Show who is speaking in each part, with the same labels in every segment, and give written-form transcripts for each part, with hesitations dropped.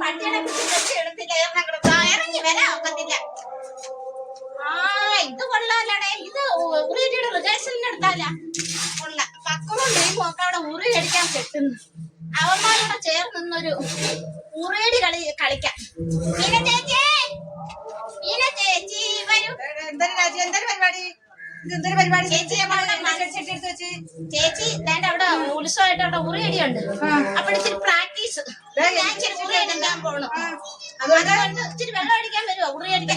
Speaker 1: പട്ടിയുടെ കുട്ടി എടുത്തില്ല ഇറങ്ങി വരാൻ ഒക്കത്തില്ല. ആ ഇത് കൊള്ളാലടേ, ഇത് ഉറിയടിയുടെ റിലേഷനിന് എടുത്താല കൊള്ള. പക്കളും നെയ്മും ഒക്കെ അവിടെ ഉറി അടിക്കാൻ കിട്ടുന്നു. അവന്മാരോടെ ചേർന്നൊരു ഉറിയടി കളിക്കാം. മീന ചേച്ചി, മീന ചേച്ചി വരൂ.
Speaker 2: എന്തൊരു പരിപാടി? എന്തൊരു പരിപാടി?
Speaker 1: ചേച്ചി വേണ്ട, അവിടെ ഉത്സവമായിട്ട് അവിടെ ഉറിയടിയുണ്ട്. അപ്പോൾ ഇച്ചിരി പ്രാക്ടീസ് ഞാൻ ഇച്ചിരി ഉറി അടിക്കാൻ പോകണം. അതുകൊണ്ട് ഇച്ചിരി വെള്ളം അടിക്കാൻ വരുമോ? ഉറി അടിക്കാൻ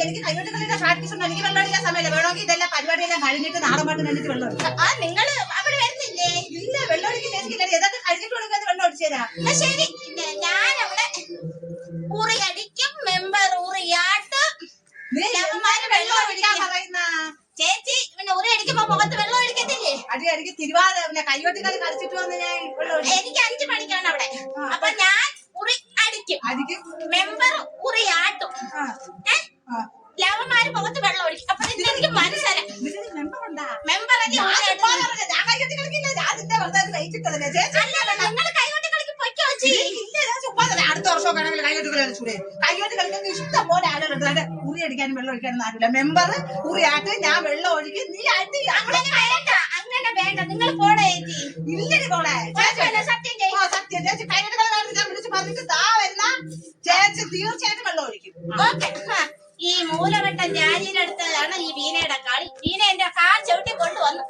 Speaker 2: എനിക്ക് കൈകൊണ്ട് കളിയുടെ പ്രാക്ടീസ് ഉണ്ട്. എനിക്ക് വെള്ളം അടിക്കാൻ സമയമില്ല. വേണമെങ്കിൽ ഇതെല്ലാം പരിപാടിയെല്ലാം കഴിഞ്ഞിട്ട് നാടൻ പാട്ട് കഴിഞ്ഞിട്ട് വെള്ളം അടിക്കും.
Speaker 1: ആ നിങ്ങള് അവിടെ വരുന്നില്ലേ?
Speaker 2: ഇല്ല, വെള്ളം അടിക്കാൻ ഏതൊക്കെ കഴിഞ്ഞിട്ട് കൊടുക്കാൻ വെള്ളം അടിച്ചു തരാം.
Speaker 1: ശരി, ഞാനവിടെ ഉറി അടിക്കും, മെമ്പർ ഉറിയാട്ട്. വെള്ളം അടിക്കാൻ പറയുന്ന ചേച്ചി പിന്നെ ഉറി അടിക്കുമ്പോ മുഖത്ത് വെള്ളം അടിക്കത്തില്ലേ?
Speaker 2: അടിക്ക് തിരുവാതിര പിന്നെ കൈകൊട്ടി കളി കളിച്ചിട്ട് വന്ന് ഞാൻ
Speaker 1: എനിക്ക് 5 മണിക്കാണ് അവിടെ. അപ്പൊ ഞാൻ ഉറി അടിക്കും, മെമ്പർ ഉറിയാട്ടും, ലവന്മാര് മുഖത്ത് വെള്ളം ഒഴിക്കും. അപ്പൊ എനിക്ക് മനസ്സിലായി മെമ്പർ നിങ്ങൾ കൈകൊട്ടി കളിക്ക് പൊയ്ക്കോ.
Speaker 2: അടുത്ത വർഷം കൈകൊട്ടി കളി കളിച്ചൂടെ? കൈകൊട്ടി കളിക്കുന്ന ഇഷ്ടം പോലെ ആളുകളുണ്ട്. ഉറി അടിക്കാനും വെള്ളം ഒഴിക്കാനും ആരില്ല. മെമ്പർ ഉറിയാട്ട്, ഞാൻ വെള്ളം ഒഴിക്കും, നീ അടി.
Speaker 1: അങ്ങനെ വേണ്ട, നിങ്ങൾ പോണേ ചേച്ചി.
Speaker 2: ഇല്ലടി പോണേ
Speaker 1: സത്യം ചെയ്യും.
Speaker 2: സത്യം ചേച്ചി കൈകൊട്ടി കളി ഞാൻ വിളിച്ച് പറഞ്ഞിട്ട് താ വരുന്ന ചേച്ചി തീർച്ചയായിട്ടും വെള്ളം ഒഴിക്കും.
Speaker 1: ഓക്കെ. ഈ മൂലവട്ടം ജാലിയുടെ അടുത്താണ് ഈ വീണയുടെ കളി. വീണ എന്റെ കാൽ ചവിട്ടി കൊണ്ടുവന്നു.